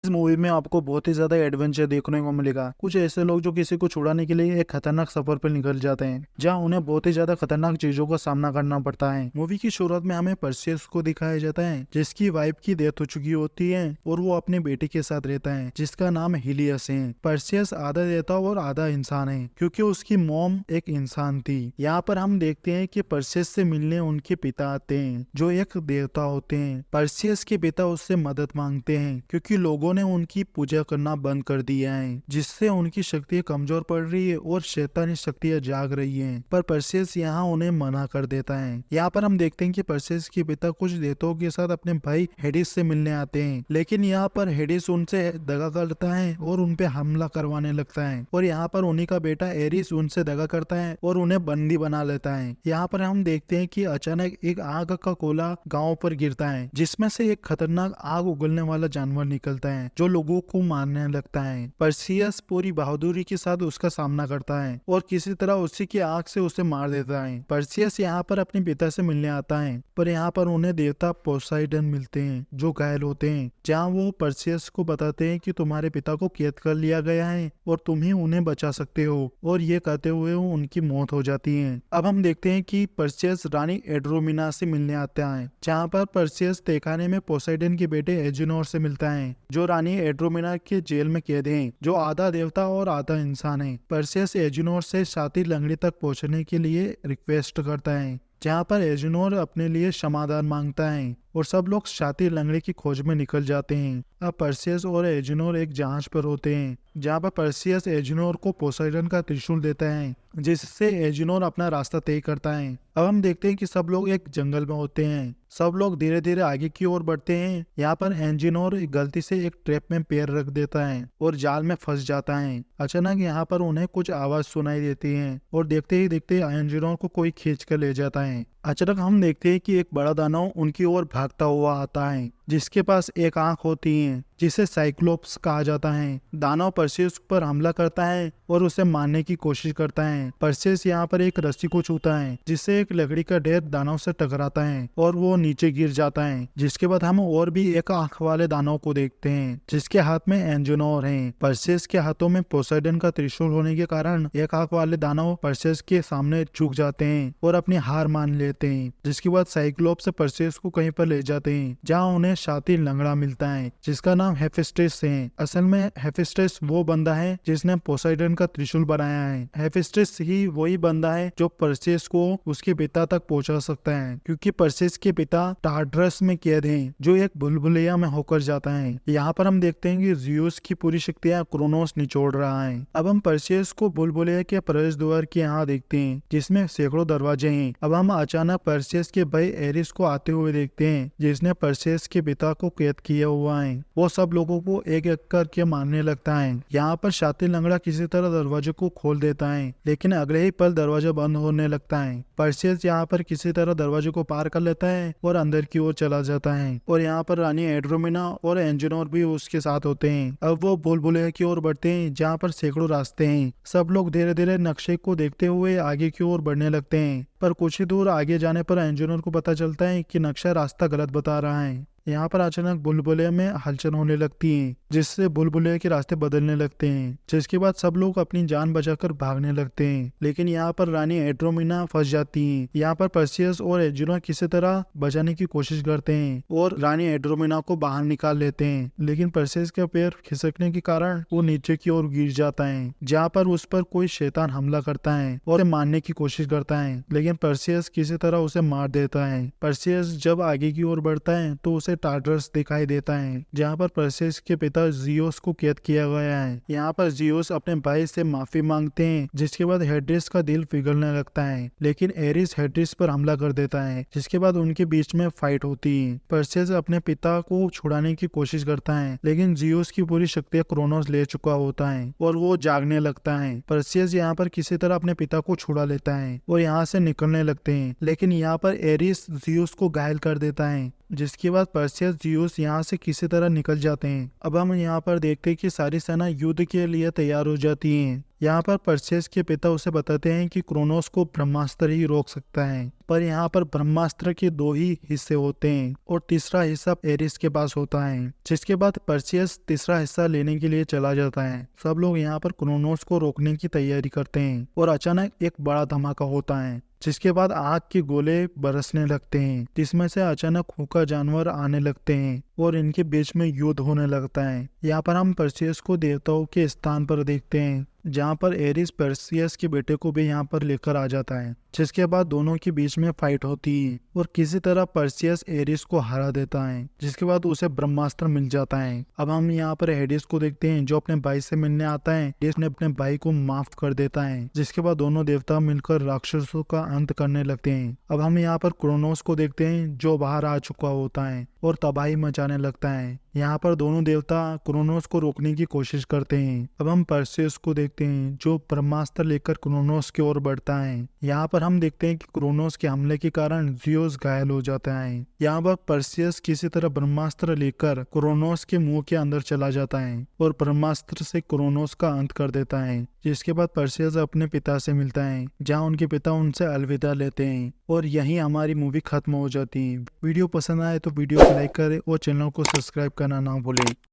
इस मूवी में आपको बहुत ही ज्यादा एडवेंचर देखने को मिलेगा। कुछ ऐसे लोग जो किसी को छुड़ाने के लिए एक खतरनाक सफर पर निकल जाते हैं, जहां उन्हें बहुत ही ज्यादा खतरनाक चीजों का सामना करना पड़ता है। मूवी की शुरुआत में हमें परसेस को दिखाया जाता है, जिसकी वाइफ की डेथ हो चुकी होती है और वो अपने बेटे के साथ रहता है, जिसका नाम हिलियस है। परसेस आधा देवता और आधा इंसान है, क्योंकि उसकी मॉम एक इंसान थी। यहाँ पर हम देखते हैं कि परसेस से मिलने उनके पिता आते हैं, जो एक देवता होते हैं। परसेस के पिता उससे मदद मांगते हैं, क्योंकि लोगों ने उनकी पूजा करना बंद कर दिया है, जिससे उनकी शक्तियां कमजोर पड़ रही है और शैतानी शक्तियां जाग रही हैं। पर परसेस यहाँ उन्हें मना कर देता है। यहाँ पर हम देखते हैं कि परसेस के पिता कुछ देवताओं के साथ अपने भाई हेडिस से मिलने आते हैं, लेकिन यहाँ पर हेडिस उनसे दगा करता है और उनपे हमला करवाने लगता है। और यहाँ पर उन्हीं का बेटा एरिस उनसे दगा करता है और उन्हें बंदी बना लेता है। यहाँ पर हम देखते हैं कि अचानक एक आग का गोला गांव पर गिरता है, जिसमें से एक खतरनाक आग उगलने वाला जानवर निकलता है, जो लोगों को मारने लगता है। परसियस पूरी बहादुरी के साथ उसका सामना करता है और किसी तरह उसी की आग से उसे मार देता है। परसियस यहाँ पर अपने पिता से मिलने आता है, पर यहाँ पर उन्हें देवता पोसाइडन मिलते हैं, जो घायल होते हैं। जहाँ वो परसियस को बताते हैं कि तुम्हारे पिता को कैद कर लिया गया है और तुम ही उन्हें बचा सकते हो, और ये कहते हुए उनकी मौत हो जाती है। अब हम देखते हैं कि परसियस रानी एड्रोमिना से मिलने आता है, जहाँ पर परसियस तहखाने में पोसाइडन के बेटे एजिनोर से मिलता है, जो रानी एड्रोमिना के जेल में कैद है, जो आधा देवता और आधा इंसान है। परसियस एजिनोर से शातिर लंगड़ी तक पहुंचने के लिए रिक्वेस्ट करता है, जहाँ पर एजिनोर अपने लिए समाधान मांगता है और सब लोग शातिर लंगड़े की खोज में निकल जाते हैं। अब परसियस और एजिनोर एक जहाज पर होते हैं, जहाँ पर परसियस एजिनोर को पोसाइडन का त्रिशूल देता है, जिससे एजिनोर अपना रास्ता तय करता है। अब हम देखते हैं कि सब लोग एक जंगल में होते हैं। सब लोग धीरे धीरे आगे की ओर बढ़ते हैं। यहाँ पर एजिनोर गलती से एक ट्रैप में पैर रख देता है और जाल में फंस जाता है। अचानक यहाँ पर उन्हें कुछ आवाज सुनाई देती है और देखते ही देखते एजिनोर को कोई खींच कर ले जाता है। अचानक हम देखते हैं कि एक बड़ा दानव उनकी ओर भागता हुआ आता है, जिसके पास एक आंख होती है, जिसे साइक्लोप्स कहा जाता है। दानव परसेस पर हमला करता है और उसे मारने की कोशिश करता है। परसेस यहाँ पर एक रस्सी को छूता है, जिससे एक लकड़ी का ढेर दानव से टकराता है और वो नीचे गिर जाता है। जिसके बाद हम और भी एक आंख वाले दानव को देखते हैं, जिसके हाथ में एंजिनोर है। परसेस के हाथों में पोसाइडन का त्रिशूल होने के कारण एक आंख वाले दानव परसेस के सामने झुक जाते हैं और अपनी हार मान लेते हैं। जिसके बाद साइक्लोप्स परसेस को कहीं पर ले जाते हैं, जहाँ उन्हें शातिर लंगड़ा मिलता है, जिसका नाम हेफेस्टिस है। असल में हेफेस्टिस वो बंदा है जिसने पोसाइडन का त्रिशूल बनाया है। हेफेस्टिस ही वही बंदा है जो परसेस को उसके पिता तक पहुंचा सकता है, क्योंकि परसेस के पिता टार्टरस में कैद हैं, जो एक बुलबुलिया में होकर जाता है। यहाँ पर हम देखते हैं कि ज़ियस की पूरी शक्तियां क्रोनोस निचोड़ रहा है। अब हम परसेस को बुलबुलिया के प्रवेश द्वार के यहाँ देखते हैं, जिसमें सैकड़ों दरवाजे हैं। अब हम अचानक परसेस के भाई एरिस को आते हुए देखते हैं, जिसने परसेस के पिता को कैद किया हुआ है। वो सब लोगों को एक एक करके मारने लगता है। यहाँ पर शातिर लंगड़ा किसी तरह दरवाजे को खोल देता है, लेकिन अगले ही पल दरवाजा बंद होने लगता है। परसेस यहाँ पर किसी तरह दरवाजे को पार कर लेता है और अंदर की ओर चला जाता है। और यहाँ पर रानी एड्रोमिना और एंजिनोर भी उसके साथ होते हैं। अब वो बुलबुलिया की ओर बढ़ते हैं, जहाँ पर सैकड़ों रास्ते हैं। सब लोग धीरे धीरे नक्शे को देखते हुए आगे की ओर बढ़ने लगते हैं, पर कुछ ही दूर आगे जाने पर एंजिनोर को पता चलता है कि नक्शा रास्ता गलत बता रहा है। यहाँ पर अचानक बुलबुलिया में हलचल होने लगती है, जिससे बुलबुलिया के रास्ते बदलने लगते हैं। जिसके बाद सब लोग अपनी जान बचाकर भागने लगते हैं, लेकिन यहाँ पर रानी एड्रोमिना फंस जाती है। यहाँ पर परसियस और एजिनोर किसी तरह बचाने की कोशिश करते हैं और रानी एड्रोमिना को बाहर निकाल लेते हैं, लेकिन परसियस का पैर खिसकने के कारण वो नीचे की ओर गिर जाता है, जहाँ पर उस पर कोई शैतान हमला करता है और मारने की कोशिश करता है, लेकिन परसियस किसी तरह उसे मार देता है। परसियस जब आगे की ओर बढ़ता है तो उसे टार्टरस दिखाई देता है, जहाँ पर परसेस के पिता ज़ियस को कैद किया गया है। यहाँ पर ज़ियस अपने भाई से माफी मांगते हैं, जिसके बाद हेड्रिस का दिल पिघलने लगता है, लेकिन एरिस हेड्रिस पर हमला कर देता है, जिसके बाद उनके बीच में फाइट होती है। परसेस अपने पिता को छुड़ाने की कोशिश करता है, लेकिन ज़ियस की पूरी शक्तियां क्रोनोस ले चुका होता है और वो जागने लगता है। परसेस यहाँ पर किसी तरह अपने पिता को छुड़ा लेता है और यहाँ से निकलने लगते हैं, लेकिन यहाँ पर एरिस ज़ियस को घायल कर देता है, जिसके बाद परसेस ज़ियस यहाँ से किसी तरह निकल जाते हैं। अब हम यहाँ पर देखते हैं कि सारी सेना युद्ध के लिए तैयार हो जाती है। यहाँ पर परसेस के पिता उसे बताते हैं कि क्रोनोस को ब्रह्मास्त्र ही रोक सकता है, पर यहाँ पर ब्रह्मास्त्र के 2 ही हिस्से होते हैं और तीसरा हिस्सा एरिस के पास होता है। जिसके बाद पर्सियस तीसरा हिस्सा लेने के लिए चला जाता है। सब लोग यहाँ पर क्रोनोस को रोकने की तैयारी करते हैं और अचानक एक बड़ा धमाका होता है, जिसके बाद आग के गोले बरसने लगते हैं, जिसमें से अचानक हुक्का जानवर आने लगते हैं और इनके बीच में युद्ध होने लगता है। यहाँ पर हम पर्सियस को देवताओं के स्थान पर देखते हैं, जहाँ पर एरिस पर्सियस के बेटे को भी यहाँ पर लेकर आ जाता है। जिसके बाद दोनों के बीच में फाइट होती है और किसी तरह पर्सियस एरिस को हरा देता है, जिसके बाद उसे ब्रह्मास्त्र मिल जाता है। अब हम यहाँ पर हेडिस को देखते हैं, जो अपने भाई से मिलने आता है। हेडिस ने अपने भाई को माफ कर देता है, जिसके बाद दोनों देवता मिलकर राक्षसों का अंत करने लगते हैं। अब हम यहाँ पर क्रोनोस को देखते हैं, जो बाहर आ चुका होता है और तबाही मचाने लगता है। यहाँ पर दोनों देवता क्रोनोस को रोकने की कोशिश करते हैं। अब हम पर्सियस को देखते हैं, जो ब्रह्मास्त्र लेकर क्रोनोस की ओर बढ़ता है। यहाँ पर हम देखते हैं कि क्रोनोस के हमले के कारण जियोस घायल हो जाता है। यहाँ पर पर्सियस किसी तरह ब्रह्मास्त्र लेकर क्रोनोस के मुंह के अंदर चला जाता है और ब्रह्मास्त्र से क्रोनोस का अंत कर देता है। जिसके बाद पर्सियस अपने पिता से मिलता है, जहाँ उनके पिता उनसे अलविदा लेते हैं और यहीं हमारी मूवी खत्म हो जाती है। वीडियो पसंद आए तो वीडियो को लाइक करें और चैनल को सब्सक्राइब करना ना भूलें।